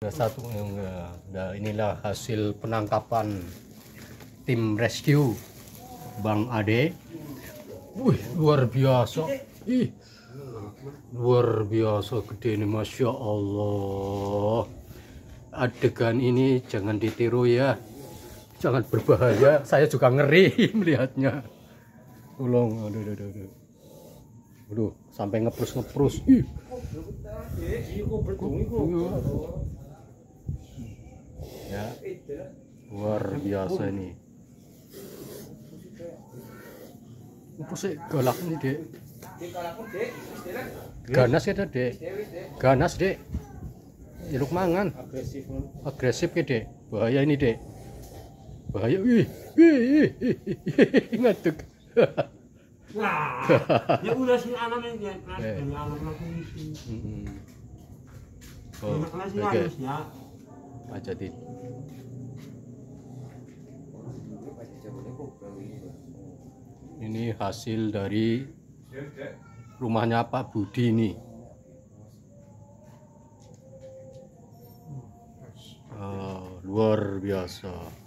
Ada satu yang nah, inilah hasil penangkapan tim rescue Bang Ade. Wih, luar biasa. Ih, luar biasa gede ini, Masya Allah. Adegan ini jangan ditiru ya, jangan berbahaya. Saya juga ngeri melihatnya. Tolong, aduh, sampai ngeprus. Ih. Ya, luar biasa ini. Apa sih galak nih, Dek? Ganas ya, Dek. Ganas, Dek. Jeruk mangan. Agresif ya, Dek. Bahaya ini, Dek. Bahaya. Wih. Ngadeg. Wah, ya udah sih anaknya kelas dari anak itu. Oh, Kelasnya oke. harus ya. Aja di. Ini hasil dari rumahnya Pak Budi ini. Luar biasa.